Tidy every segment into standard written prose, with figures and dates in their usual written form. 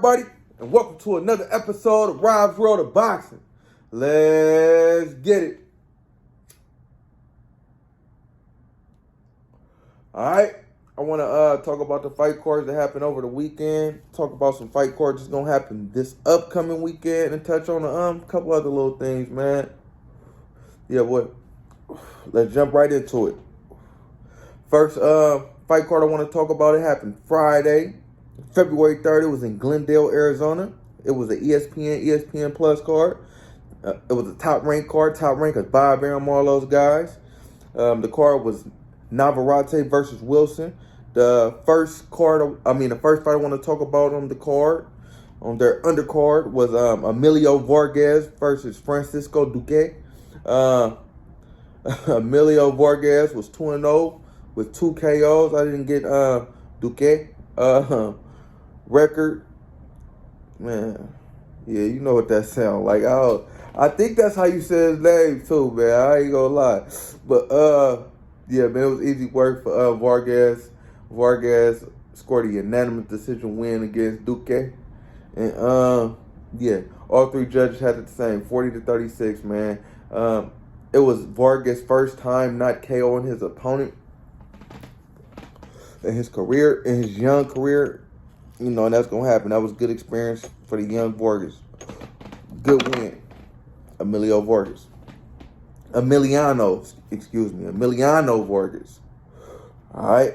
everybody, and welcome to another episode of Rob's World of Boxing. Let's get it. Alright, I want to talk about the fight cards that happened over the weekend, talk about some fight cards that's going to happen this upcoming weekend, and touch on a couple other little things, man. Yeah, what? Let's jump right into it. First fight card I want to talk about, it happened Friday, February 3rd. It was in Glendale, Arizona. It was an ESPN Plus card. It was a top rank card. Top rank is Bob Arum, all those guys. The card was Navarrete versus Wilson. The first fight I want to talk about on the card, on their undercard, was Emilio Vargas versus Francisco Duque. Emilio Vargas was 2-0 with 2 KOs. I didn't get Duque record. Man, yeah, you know what that sound like. I think that's how you say his name too, man. I ain't gonna lie. But yeah, man, it was easy work for Vargas. Vargas scored a unanimous decision win against Duque. And yeah, all 3 judges had it the same, 40-36, man. It was Vargas' first time not KOing his opponent in his career, in his young career. You know, and that's going to happen. That was good experience for the young Vargas. Good win. Emiliano Vargas. All right.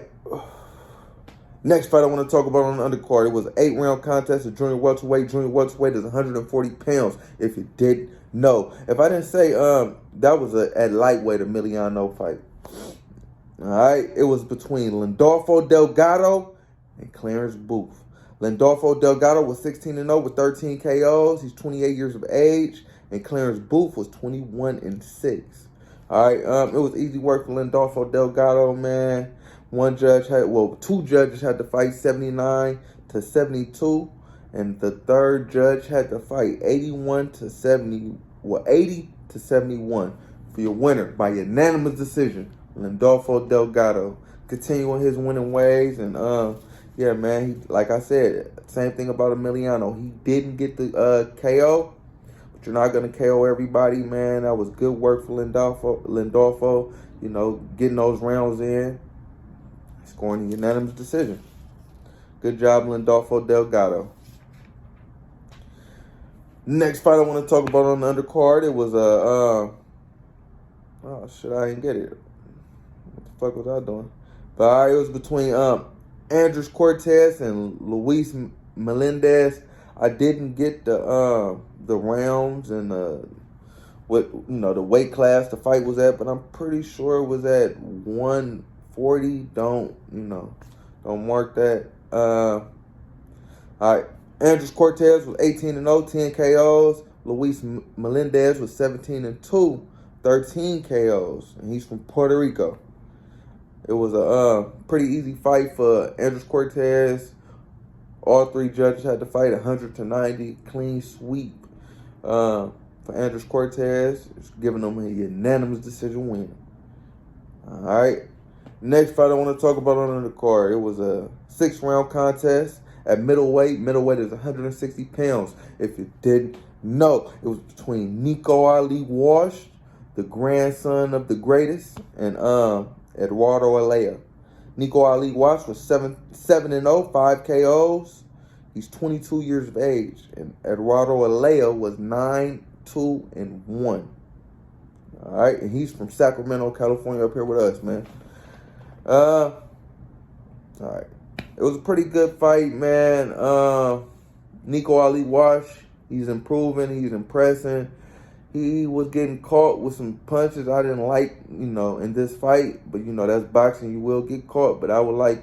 Next fight I want to talk about on the undercard. It was an 8-round contest at junior welterweight. Junior welterweight is 140 pounds, if you didn't know. If I didn't say, that was at lightweight Emiliano fight. All right. It was between Landolfo Delgado and Clarence Booth. Landolfo Delgado was 16-0 with 13 KOs. He's 28 years of age. And Clarence Booth was 21-6. All right. It was easy work for Landolfo Delgado, man. 2 judges had to fight 79-72. And the 3rd judge had to fight 80-71 for your winner by unanimous decision, Landolfo Delgado. Continuing his winning ways. And yeah, man, like I said, same thing about Emiliano. He didn't get the KO, but you're not going to KO everybody, man. That was good work for Landolfo, you know, getting those rounds in, scoring a unanimous decision. Good job, Landolfo Delgado. Next fight I want to talk about on the undercard, it was oh shit, I didn't get it. What the fuck was I doing? But it was between Andres Cortez and Luis Melendez. I didn't get the rounds and the weight class the fight was at, but I'm pretty sure it was at 140. Don't mark that. All right. Andres Cortez was 18-0, 10 KOs. Luis Melendez was 17-2, 13 KOs, and he's from Puerto Rico. It was a pretty easy fight for Andres Cortez. All 3 judges had to fight 100-90, clean sweep for Andres Cortez, giving him a unanimous decision win. All right. Next fight I want to talk about on the card, it was a 6-round contest at middleweight. Middleweight is 160 pounds. If you didn't know, it was between Nico Ali Walsh, the grandson of the greatest, and Eduardo Alycia. Nico Ali Walsh was 7-0, 5 KOs. He's 22 years of age. And Eduardo Alycia was 9-2-1. All right, and he's from Sacramento, California, up here with us, man. All right. It was a pretty good fight, man. Nico Ali Walsh, he's improving, he's impressing. He was getting caught with some punches I didn't like, in this fight. But, that's boxing. You will get caught. But I would like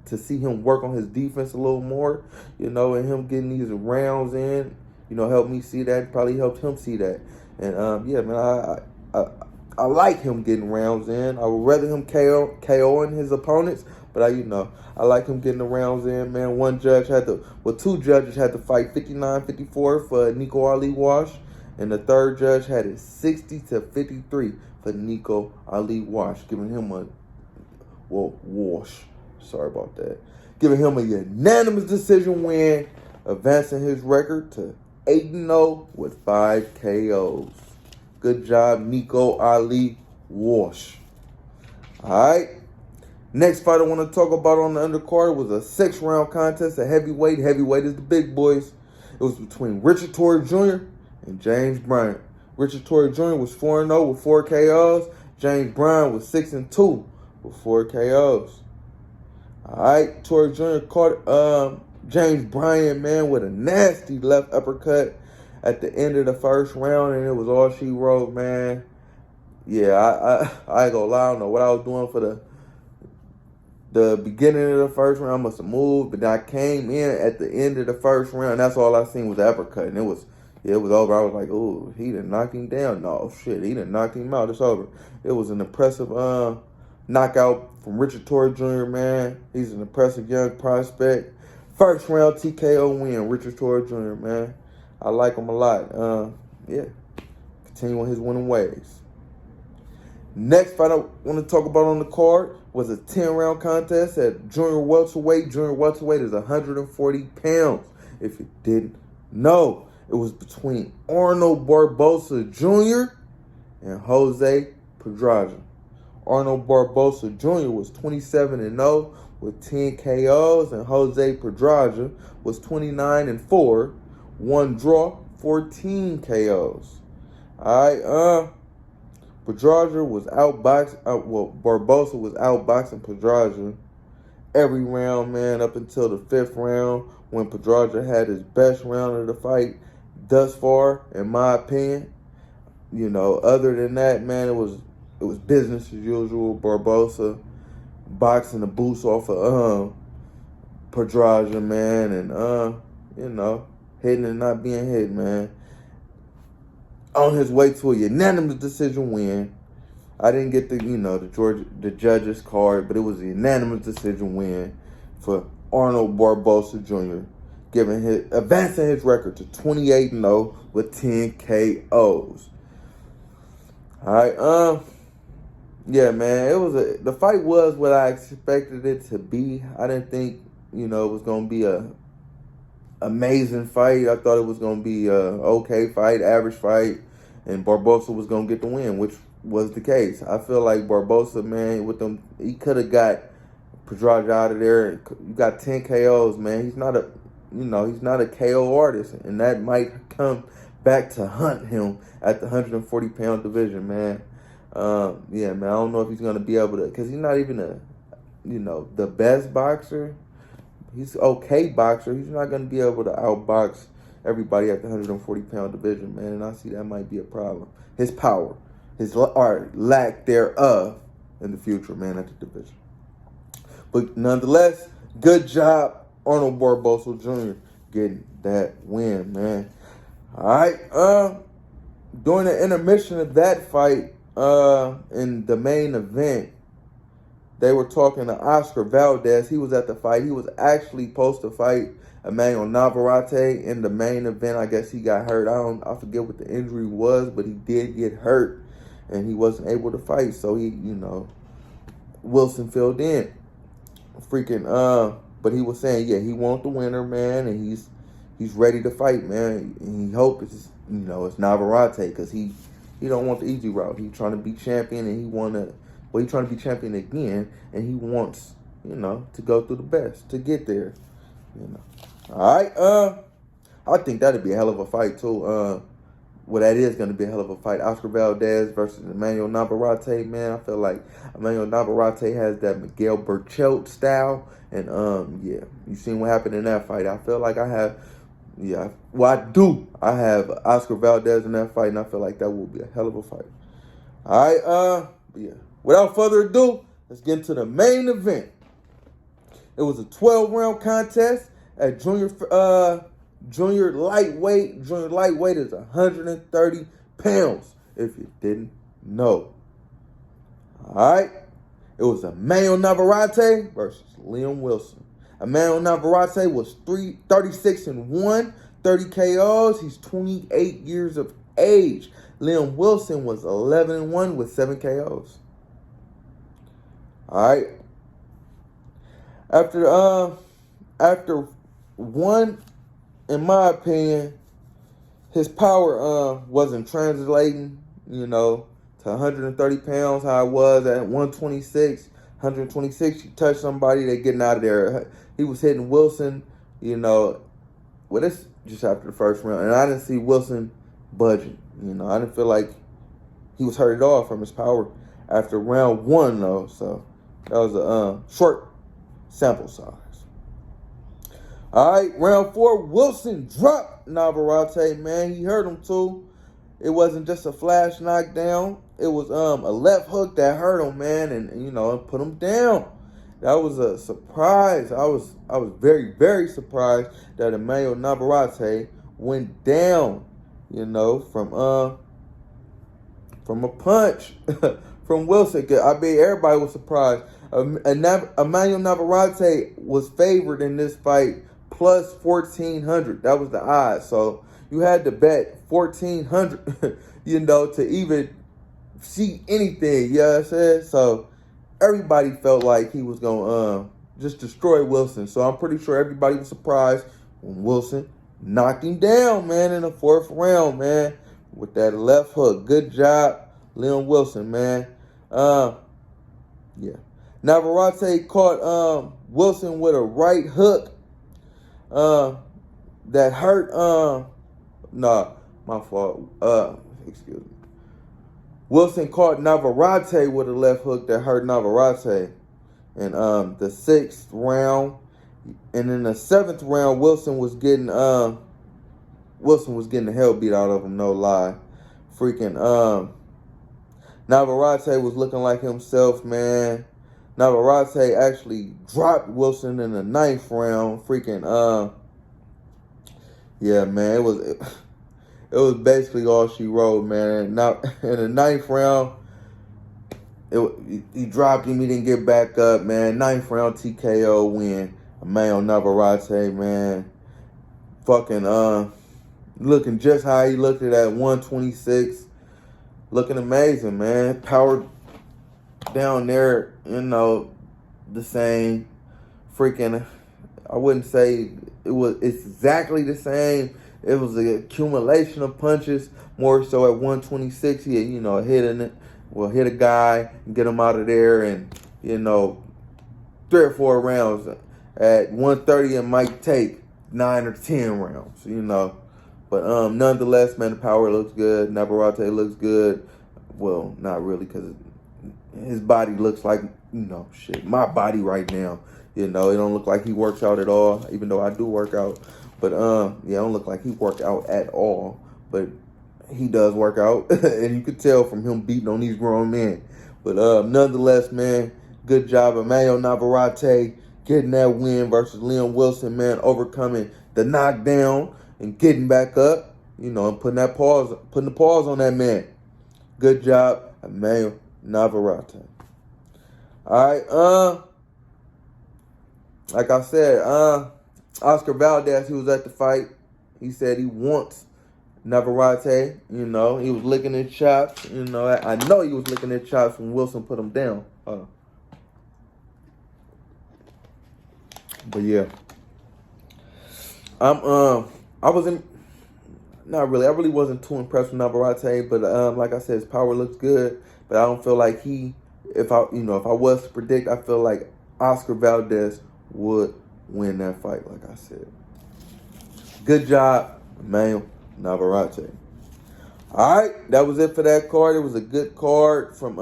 to see him work on his defense a little more, and him getting these rounds in, helped me see that. Probably helped him see that. And, yeah, man, I like him getting rounds in. I would rather him KOing his opponents. But, I like him getting the rounds in, man. 2 judges had to fight 59-54 for Nico Ali Walsh. And the 3rd judge had it 60-53 for Nico Ali Walsh, giving him Walsh. Sorry about that. Giving him a unanimous decision win advancing his record to 8-0 with 5 KOs. Good job, Nico Ali Walsh. Alright. Next fight I want to talk about on the undercard was a 6-round contest at heavyweight. Heavyweight is the big boys. It was between Richard Torrey Jr. and James Bryant. Richard Torrey Jr. was 4-0 with 4 KOs. James Bryant was 6-2 with 4 KOs. Alright, Torrey Jr. caught James Bryant, man, with a nasty left uppercut at the end of the first round, and it was all she wrote, man. Yeah, I ain't gonna lie, I don't know what I was doing for the beginning of the first round. I must have moved, but I came in at the end of the first round, and that's all I seen was the uppercut, and it was over. I was like, oh, he done knocked him down. No, shit, he done knocked him out. It's over. It was an impressive knockout from Richard Torrey Jr., man. He's an impressive young prospect. First round TKO win, Richard Torrey Jr., man. I like him a lot. Yeah, continuing his winning ways. Next fight I want to talk about on the card was a 10-round contest at junior welterweight. Junior welterweight is 140 pounds, if you didn't know. It was between Arnold Barbosa Jr. and Jose Pedraza. Arnold Barbosa Jr. was 27-0 with 10 KOs, and Jose Pedraza was 29-4, 1 draw, 14 KOs. Alright, Pedraza was outboxed. Barbosa was outboxing Pedraza every round, man, up until the 5th round when Pedraza had his best round of the fight thus far, in my opinion. You know, other than that, man, it was business as usual. Barbosa boxing the boots off of Pedraza, man, and you know, hitting and not being hit, man. On his way to a unanimous decision win. I didn't get the judges card, but it was a unanimous decision win for Arnold Barbosa Jr., advancing his record to 28-0 with 10 KOs. Alright, yeah, man, the fight was what I expected it to be. I didn't think, it was gonna be a amazing fight. I thought it was gonna be a okay fight, average fight, and Barbosa was gonna get the win, which was the case. I feel like Barbosa, man, he could have got Pedraza out of there. You got 10 KOs, man. He's not a KO artist, and that might come back to hunt him at the 140-pound division, man. Yeah, man, I don't know if he's gonna be able to, because he's not even the best boxer. He's an okay boxer. He's not gonna be able to outbox everybody at the 140-pound division, man. And I see that might be a problem. His power, or lack thereof in the future, man, at the division. But nonetheless, good job, Arnold Barbosa Jr. getting that win, man. All right, during the intermission of that fight, in the main event, they were talking to Oscar Valdez. He was at the fight. He was actually supposed to fight Emanuel Navarrete in the main event. I guess he got hurt. I forget what the injury was, but he did get hurt, and he wasn't able to fight. So Wilson filled in. But he was saying, yeah, he wants the winner, man, and he's ready to fight, man. And he hopes it's Navarrete, because he don't want the easy route. He's trying to be champion, and he's trying to be champion again, and he wants, to go through the best to get there. All right, I think that'd be a hell of a fight too. That is going to be a hell of a fight. Oscar Valdez versus Emanuel Navarrete, man. I feel like Emanuel Navarrete has that Miguel Berchelt style, and yeah, you seen what happened in that fight. I feel like I have Oscar Valdez in that fight, and I feel like that will be a hell of a fight. All right, yeah. Without further ado, let's get into the main event. It was a 12-round contest at junior lightweight. Junior lightweight is 130 pounds, if you didn't know. All right. It was Emanuel Navarrete versus Liam Wilson. Emanuel Navarrete was 36-1, 30 KOs. He's 28 years of age. Liam Wilson was 11-1 with 7 KOs. All right. After 1 in my opinion, his power wasn't translating, to 130 pounds, how it was at 126. 126, you touch somebody, they getting out of there. He was hitting Wilson, well, this just after the first round. And I didn't see Wilson budging. I didn't feel like he was hurt at all from his power after round one, though. So that was a short sample size. All right, round 4, Wilson dropped Navarrete, man. He hurt him, too. It wasn't just a flash knockdown. It was a left hook that hurt him, man, and put him down. That was a surprise. I was very, very surprised that Emanuel Navarrete went down, from a punch from Wilson. I mean, everybody was surprised. Emanuel Navarrete was favored in this fight plus 1,400. That was the odds. So you had to bet 1,400, to even see anything. You know what I'm saying? So everybody felt like he was going to just destroy Wilson. So I'm pretty sure everybody was surprised when Wilson knocked him down, man, in the 4th round, man, with that left hook. Good job, Leon Wilson, man. Yeah. Navarrete caught Wilson with a right hook that hurt. My fault. Excuse me. Wilson caught Navarrete with a left hook that hurt Navarrete in the 6th round. And in the 7th round, Wilson was getting the hell beat out of him, no lie. Freaking Navarrete was looking like himself, man. Navarrete actually dropped Wilson in the 9th round. Freaking yeah, man, it was basically all she wrote, man. Now in the 9th round, he dropped him. He didn't get back up, man. 9th round TKO win. Emanuel Navarrete, man. Fucking looking just how he looked at that 126. Looking amazing, man. Power down there, the same. Freaking, I wouldn't say it's exactly the same. It was an accumulation of punches, more so at 126. He, hit a guy and get him out of there, and 3 or 4 rounds. At 130, it might take 9 or 10 rounds, But nonetheless, man, the power looks good. Navarrete looks good. Well, not really, because his body looks like, my body right now. It don't look like he works out at all, even though I do work out. But, it don't look like he worked out at all. But he does work out, and you could tell from him beating on these grown men. But nonetheless, man, good job, Emanuel Navarrete, getting that win versus Leon Wilson, man, overcoming the knockdown and getting back up, and putting the pause on that man. Good job, Emanuel Navarrete. All right, like I said, Oscar Valdez, he was at the fight. He said he wants Navarrete, he was licking his chops, I know he was licking his chops when Wilson put him down. But yeah, I wasn't, not really. I really wasn't too impressed with Navarrete, but like I said, his power looks good. But I don't feel like if I was to predict, I feel like Oscar Valdez would win that fight. Like I said, good job, Emanuel Navarrete. All right, that was it for that card. It was a good card from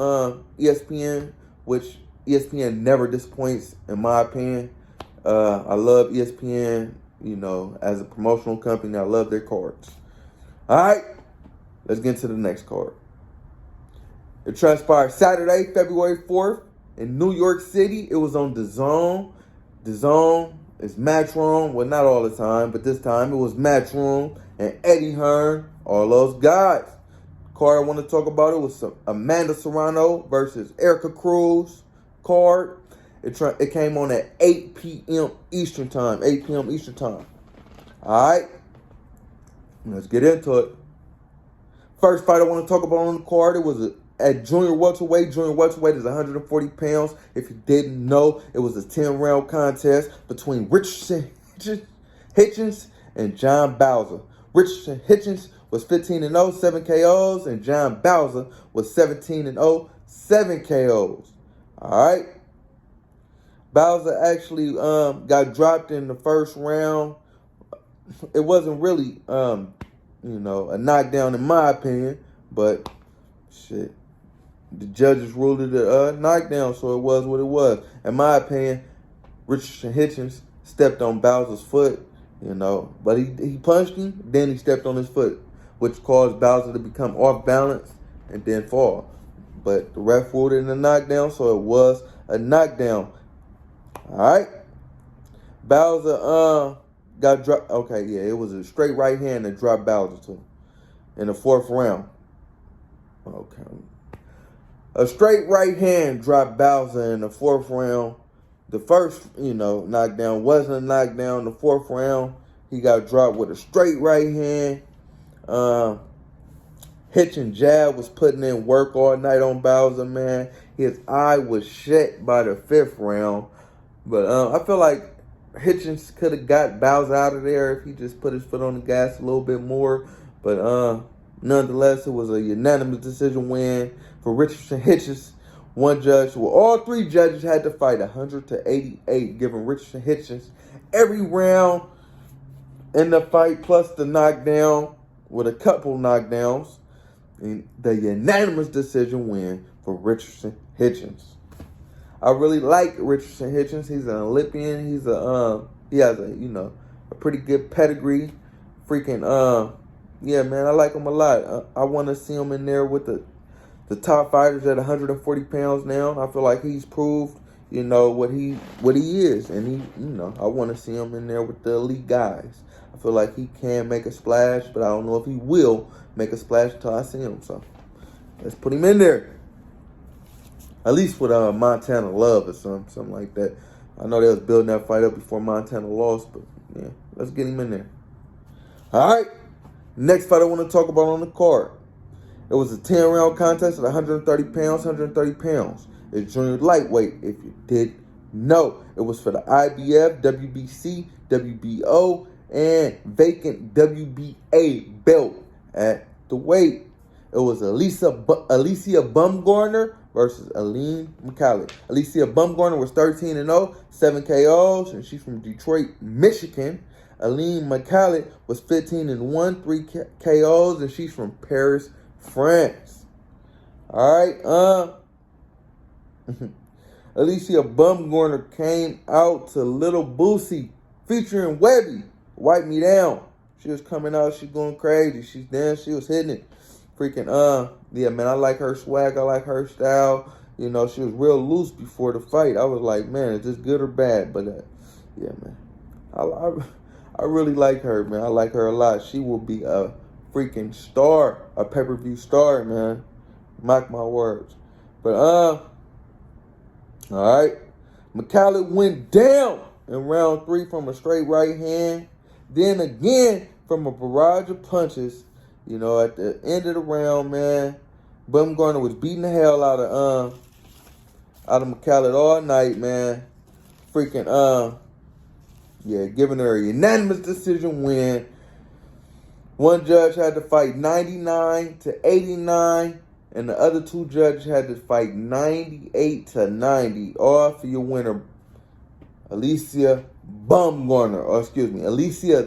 ESPN, which ESPN never disappoints, in my opinion. I love ESPN, as a promotional company. I love their cards. All right, let's get into the next card. It transpired Saturday, February 4th in New York City. It was on DAZN. DAZN is Matchroom. Well, not all the time, but this time it was Matchroom and Eddie Hearn, all those guys. Card I want to talk about, it was Amanda Serrano versus Erica Cruz card. It came on at 8 p.m. Eastern time. 8 p.m. Eastern time. All right. Let's get into it. First fight I want to talk about on the card, it was at junior welterweight. Junior welterweight is 140 pounds. If you didn't know, it was a 10-round contest between Richardson Hitchens and John Bowser. Richardson Hitchens was 15-0, 7 KOs, and John Bowser was 17-0, 7 KOs. All right. Bowser actually got dropped in the first round. It wasn't really, a knockdown in my opinion, but shit, the judges ruled it a knockdown, so it was what it was. In my opinion, Richardson Hitchens stepped on Bowser's foot, but he punched him, then he stepped on his foot, which caused Bowser to become off balance and then fall. But the ref ruled it a knockdown, so it was a knockdown. All right. Bowser got dropped. Okay, yeah, it was a straight right hand that dropped Bowser to him in the fourth round. Okay. A straight right hand dropped Bowser in the fourth round. The first, knockdown wasn't a knockdown. The fourth round, he got dropped with a straight right hand. Hitch and jab was putting in work all night on Bowser, man. His eye was shut by the fifth round. But I feel like Hitchens could have got Bowser out of there if he just put his foot on the gas a little bit more. But nonetheless, it was a unanimous decision win for Richardson Hitchens. All three judges had to fight 100-88, giving Richardson Hitchens every round in the fight, plus the knockdown with a couple knockdowns. And the unanimous decision win for Richardson Hitchens. I really like Richardson Hitchens. He's an Olympian. He has a pretty good pedigree. Yeah, man, I like him a lot. I want to see him in there with the top fighters at 140 pounds now. I feel like he's proved, what he is, and I want to see him in there with the elite guys. I feel like he can make a splash, but I don't know if he will make a splash until I see him. So let's put him in there. At least with Montana Love or something like that. I know they was building that fight up before Montana lost, but yeah, let's get him in there. All right, next fight I want to talk about on the card. It was a 10-round contest at 130 pounds. It's junior lightweight, if you did know. It was for the IBF, WBC, WBO, and vacant WBA belt at the weight. It was Alycia Baumgardndner versus Alycia McCallie. Alycia Baumgardndner was 13-0, 7 KOs, and she's from Detroit, Michigan. Alycia McCallie was 15-1, 3 KOs, and she's from Paris, France. All right, Alycia Baumgardndner came out to Little Boosie featuring Webby. Wipe Me Down. She was coming out, she's going crazy. She's dancing, she was hitting it. Yeah, man, I like her swag, I like her style. She was real loose before the fight. I was like, man, is this good or bad? But yeah, man, I really like her, man. I like her a lot. She will be a freaking star, a pay-per-view star, man. Mark my words. But all right, McCallie went down in round 3 from a straight right hand. Then again from a barrage of punches. At the end of the round, man, Baumgardndner was beating the hell out of McCallie all night, man. Giving her a unanimous decision win. One judge had to fight 99-89, and the other two judges had to fight 98-90. All for your winner, Alycia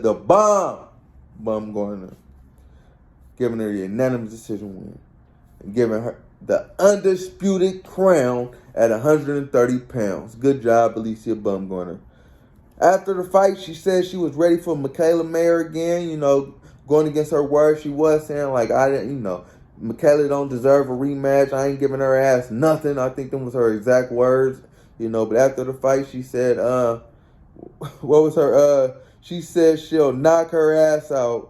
the Bomb Baumgardndner. Giving her a unanimous decision win. And giving her the undisputed crown at 130 pounds. Good job, Alycia Baumgardndner. After the fight, she said she was ready for Michaela Mayer again, going against her word. She was saying, like, I didn't, Michaela don't deserve a rematch. I ain't giving her ass nothing. I think them was her exact words, But after the fight, she said, what was her, she said she'll knock her ass out.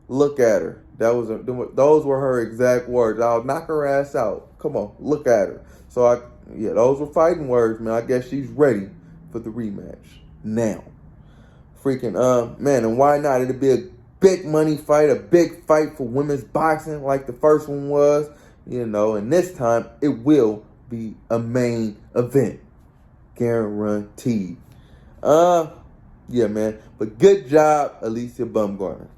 Look at her. Those were her exact words. I'll knock her ass out. Come on, look at her. So, those were fighting words, man. I guess she's ready for the rematch now. Man, and why not? It'll be a big money fight, a big fight for women's boxing like the first one was, and this time it will be a main event. Guaranteed. Yeah, man. But good job, Alycia Baumgardndner.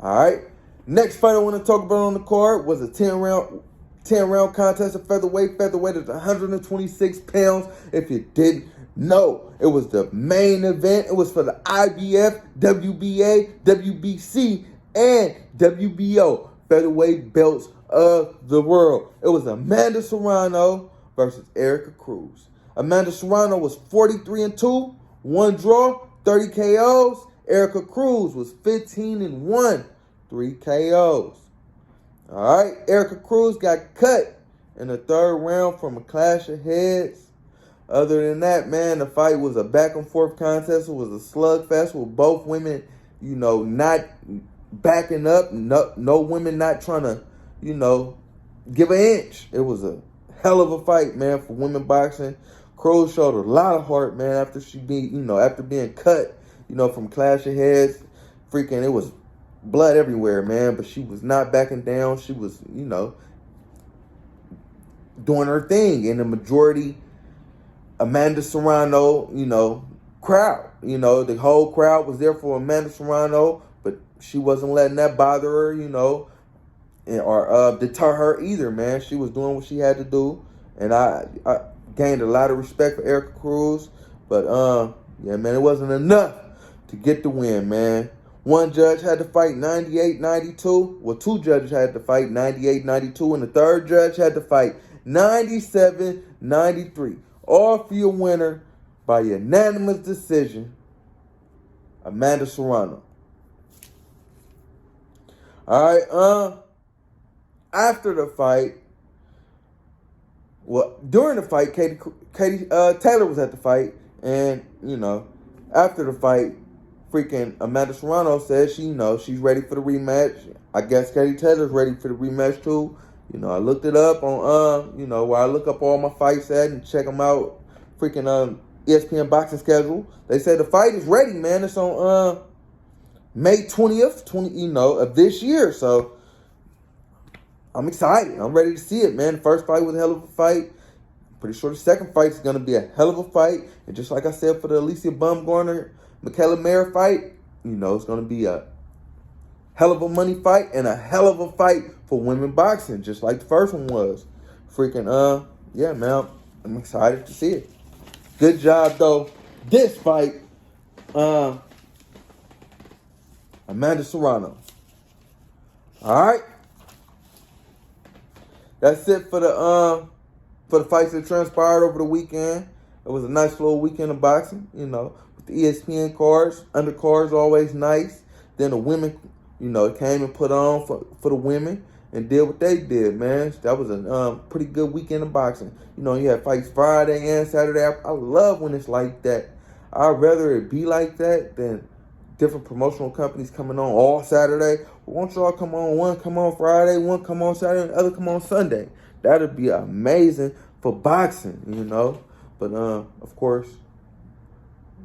All right. Next fight I want to talk about on the card was a 10-round contest of featherweight. Featherweight is 126 pounds. If you didn't know, it was the main event. It was for the IBF, WBA, WBC, and WBO featherweight belts of the world. It was Amanda Serrano versus Erica Cruz. Amanda Serrano was 43-2, 1 draw, 30 KOs. Erica Cruz was 15-1, 3 KOs. All right, Erica Cruz got cut in the third round from a clash of heads. Other than that, man, the fight was a back-and-forth contest. It was a slugfest with both women, not backing up. No women not trying to, give an inch. It was a hell of a fight, man, for women boxing. Cruz showed a lot of heart, man, after after being cut, from clash of heads. Freaking, it was blood everywhere, man, but she was not backing down. She was, doing her thing. And the majority, Amanda Serrano, crowd. The whole crowd was there for Amanda Serrano, but she wasn't letting that bother her, or deter her either, man. She was doing what she had to do. And I gained a lot of respect for Erica Cruz. But, yeah, man, it wasn't enough to get the win, man. One judge had to fight 98-92. Well, two judges had to fight 98-92. And the third judge had to fight 97-93. All for your winner by unanimous decision, Amanda Serrano. All right, after the fight, during the fight, Katie Taylor was at the fight, and after the fight, freaking Amanda Serrano said she's ready for the rematch. I guess Katie Taylor's ready for the rematch too. I looked it up on where I look up all my fights at and check them out. Freaking ESPN boxing schedule. They said the fight is ready, man. It's on May 20th, of this year. So I'm excited. I'm ready to see it, man. The first fight was a hell of a fight. Pretty sure the second fight is going to be a hell of a fight. And just like I said for the Alycia Baumgardndner, Michaela Mayer fight, it's going to be a hell of a money fight and a hell of a fight for women boxing, just like the first one was. Freaking, yeah, man, I'm excited to see it. Good job, though. This fight, Amanda Serrano. All right. That's it for the fights that transpired over the weekend. It was a nice little weekend of boxing, with the ESPN cards. Undercards always nice. Then the women, came and put on for the women and did what they did, man. That was a pretty good weekend of boxing. You had fights Friday and Saturday. I love when it's like that. I'd rather it be like that than different promotional companies coming on all Saturday. Why don't y'all come on? One come on Friday, one come on Saturday, and the other come on Sunday. That'd be amazing for boxing, But, of course,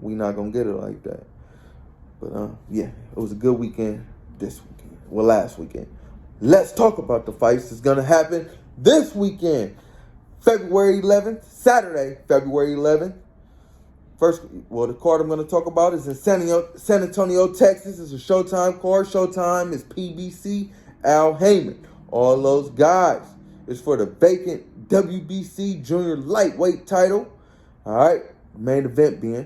we not going to get it like that. But, yeah, it was a good weekend this weekend. Well, last weekend. Let's talk about the fights that's going to happen this weekend. February 11th, Saturday, February 11th. The card I'm going to talk about is in San Antonio, Texas. It's a Showtime card. Showtime is PBC, Al Heyman. All those guys. It's for the vacant WBC Junior Lightweight title. All right. Main event being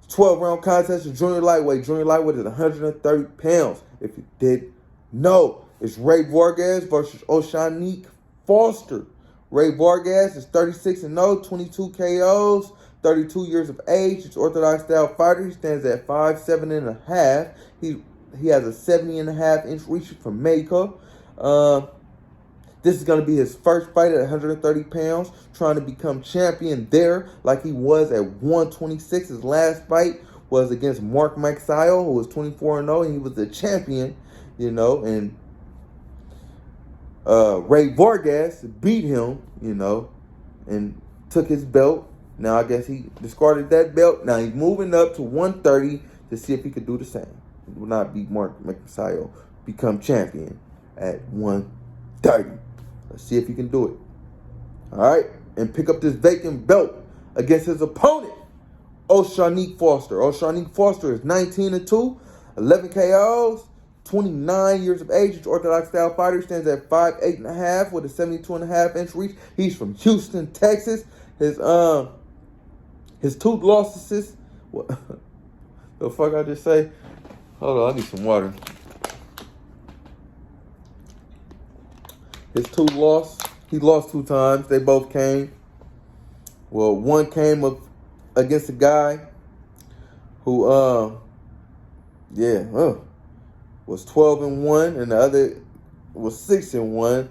12-round contest of Junior Lightweight. Junior Lightweight is 130 pounds. If you didn't know, it's Ray Vargas versus Oshanique Foster. Ray Vargas is 36-0, 22 KOs, 32 years of age. He's Orthodox style fighter. He stands at 5'7.5". He has a 70.5-inch reach from Mexico. This is going to be his first fight at 130 pounds, trying to become champion there like he was at 126. His last fight was against Mark Magsayo, who was 24-0, and he was the champion, and Ray Vargas beat him, and took his belt. Now, I guess he discarded that belt. Now, he's moving up to 130 to see if he could do the same. He will not beat Mark Magsayo, become champion at 130. Let's see if he can do it. All right? And pick up this vacant belt against his opponent, Oshanique Foster. Oshanique Foster is 19-2, 11 KOs, 29 years of age. He's Orthodox style fighter. Stands at 5'8.5" with a 72.5-inch reach. He's from Houston, Texas. His 2 losses. What the fuck I just say? Hold on, I need some water. His 2 losses. He lost 2 times. They both came. Well, one came against a guy who, was 12-1, and the other was 6-1.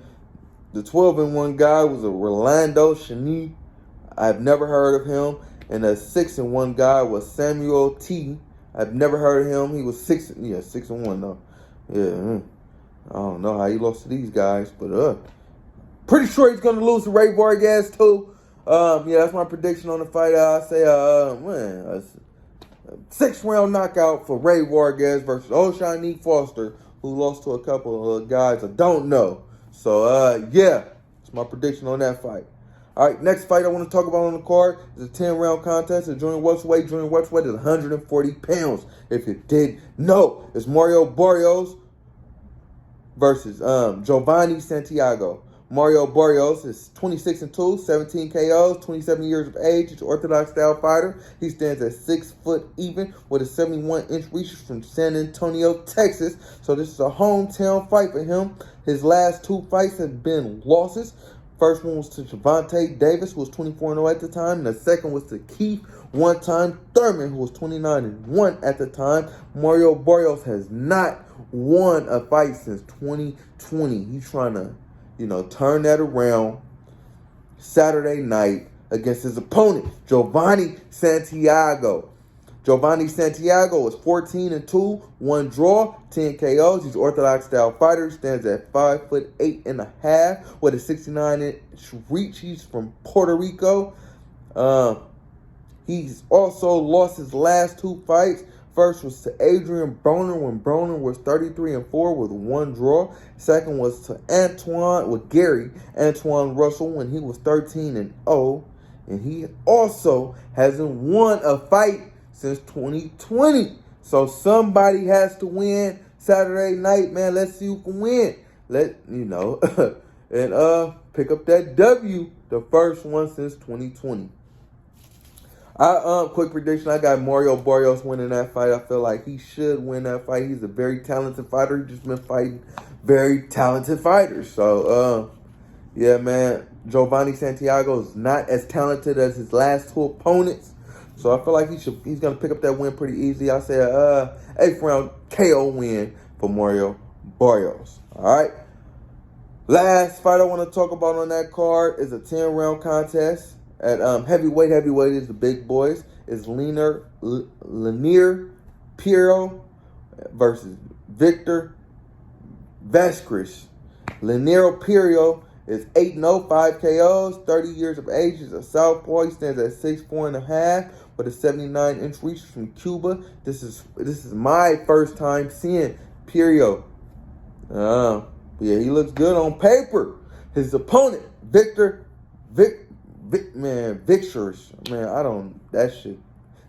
The 12-1 guy was a Rolando Chani. I've never heard of him. And the 6-1 guy was Samuel T. I've never heard of him. He was 6-1 though. Yeah, I don't know how he lost to these guys, but pretty sure he's gonna lose to Ray Vargas too. That's my prediction on the fight. I say, a 6-round knockout for Ray Vargas versus Oshanique Foster, who lost to a couple of guys I don't know. So, it's my prediction on that fight. All right, next fight I want to talk about on the card is a 10-round contest at junior welterweight. Junior welterweight is 140 pounds. If you didn't know, it's Mario Barrios versus Giovanni Santiago. Mario Barrios is 26-2, 17 KOs, 27 years of age. He's an Orthodox style fighter. He stands at 6 foot even with a 71-inch reach from San Antonio, Texas. So this is a hometown fight for him. His last 2 fights have been losses. First one was to Javante Davis, who was 24-0 at the time. And the second was to Keith one-time Thurman, who was 29-1 at the time. Mario Barrios has not won a fight since 2020. He's trying to turn that around Saturday night against his opponent, Giovanni Santiago. Giovanni Santiago is 14-2, 1 draw, 10 KOs. He's an Orthodox style fighter. Stands at 5'8.5" with a 69-inch reach. He's from Puerto Rico. He's also lost his last 2 fights. First was to Adrian Broner when Broner was 33-4 with 1 draw. Second was to Gary Antoine Russell when he was 13-0. And he also hasn't won a fight since 2020. So somebody has to win Saturday night, man. Let's see who can win. And pick up that W, the first one since 2020. Quick prediction, I got Mario Barrios winning that fight. I feel like he should win that fight. He's a very talented fighter. He's just been fighting very talented fighters. So, man, Giovanni Santiago is not as talented as his last 2 opponents. So I feel like he's going to pick up that win pretty easy. I say a 8th round KO win for Mario Barrios. All right. Last fight I want to talk about on that card is a 10-round contest. At heavyweight is the big boys. It's Lanier Piero versus Victor Vasquez. Lanier Piero is 8-0, 5 KOs, 30 years of age. He's a southpaw. He stands at 6'4.5" with a 79-inch reach from Cuba. This is my first time seeing Piero. He looks good on paper. His opponent, Victor. That shit.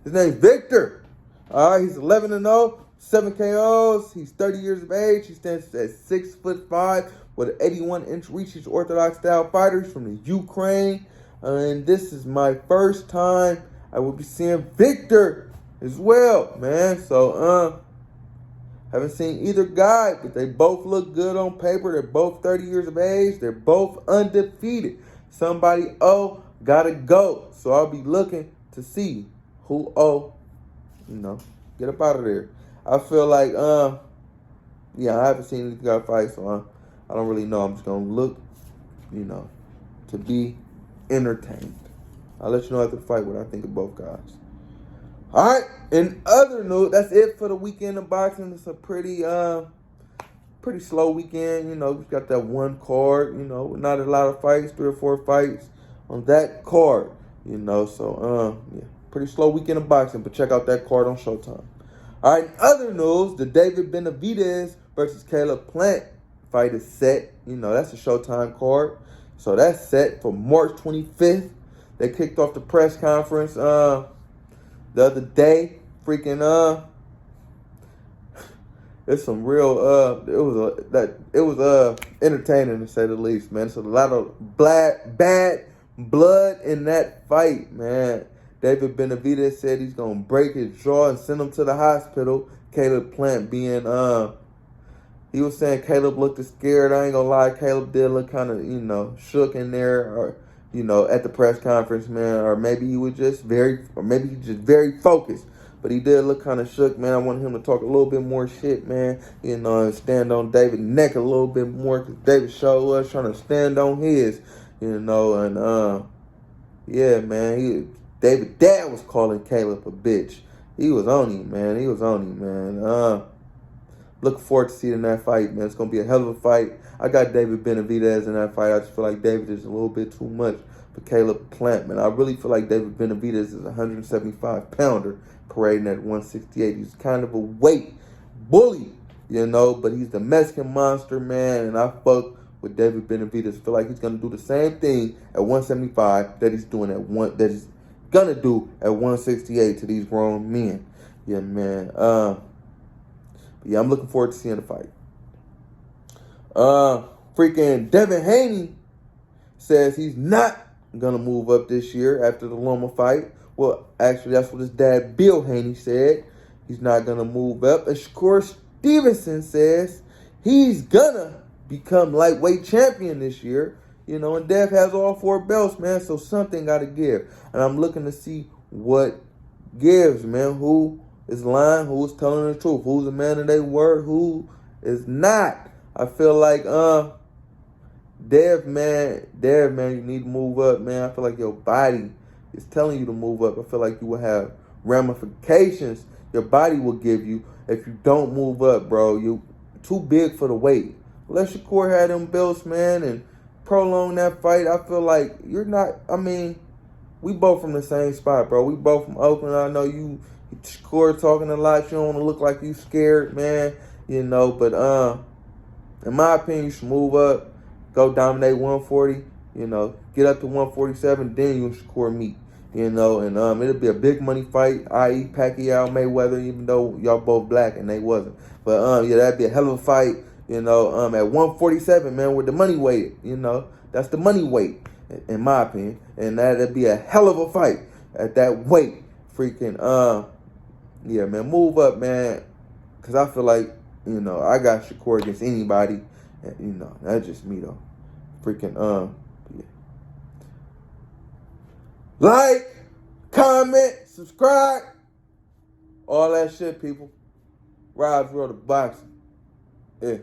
His name's Victor. All right, he's 11-0, 7 KOs. He's 30 years of age. He stands at 6'5" with an 81-inch reach. He's an Orthodox style fighter. He's from the Ukraine. And this is my first time I will be seeing Victor as well, man. So, haven't seen either guy, but they both look good on paper. They're both 30 years of age. They're both undefeated. Somebody gotta go. So I'll be looking to see who get up out of there. I feel like I haven't seen these guys fight, so I don't really know. I'm just gonna look, to be entertained. I'll let you know after the fight what I think of both guys. All right. In other news, that's it for the weekend of boxing. It's a pretty slow weekend. We've got that one card. Not a lot of fights, 3 or 4 fights on that card. So pretty slow weekend of boxing. But check out that card on Showtime. All right. In other news, the David Benavidez versus Caleb Plant fight is set. That's a Showtime card. So that's set for March 25th. They kicked off the press conference the other day, freaking it's some real it was entertaining to say the least, man. It's a lot of bad blood in that fight, man. David Benavidez said he's gonna break his jaw and send him to the hospital. Caleb Plant being he was saying Caleb looked scared. I ain't gonna lie, Caleb did look kind of, shook in there, or, at the press conference, man. Or maybe he was just very focused. But he did look kind of shook, man. I want him to talk a little bit more shit, man. And stand on David's neck a little bit more, because David sure was trying to stand on his, and yeah, man. David dad was calling Caleb a bitch. He was on him, man. Looking forward to seeing that fight, man. It's going to be a hell of a fight. I got David Benavidez in that fight. I just feel like David is a little bit too much for Caleb Plant, man. I really feel like David Benavidez is a 175-pounder parading at 168. He's kind of a weight bully, but he's the Mexican monster, man, and I fuck with David Benavidez. I feel like he's going to do the same thing at 175 that he's going to do at 168 to these grown men. Yeah, man. Yeah, I'm looking forward to seeing the fight. Freaking Devin Haney says he's not gonna move up this year after the Loma fight. Well, actually, that's what his dad, Bill Haney, said. He's not gonna move up. And Shakur Stevenson says he's gonna become lightweight champion this year. And Dev has all 4 belts, man, so something gotta give. And I'm looking to see what gives, man. Who is lying, who's telling the truth, who's a man of their word, who is not. I feel like Dev, man, you need to move up, man. I feel like your body is telling you to move up. I feel like you will have ramifications your body will give you if you don't move up, bro. You too big for the weight. Let Shakur have them belts, man, and prolong that fight. I feel like you're not, we both from the same spot, bro. We both from Oakland. I know you Shakur talking a lot. You don't want to look like you scared, man. But in my opinion, you should move up, go dominate 140. Get up to 147, then you and Shakur meet. And it'll be a big money fight, i.e. Pacquiao Mayweather, even though y'all both black and they wasn't. But yeah, that'd be a hell of a fight. At 147, man, with the money weight. That's the money weight, in my opinion, and that'd be a hell of a fight at that weight. Freaking yeah, man, move up, man, because I feel like, I got Shakur against anybody, and, that's just me, though. Freaking, yeah. Like, comment, subscribe, all that shit, people. Rob's World of Boxing. Yeah.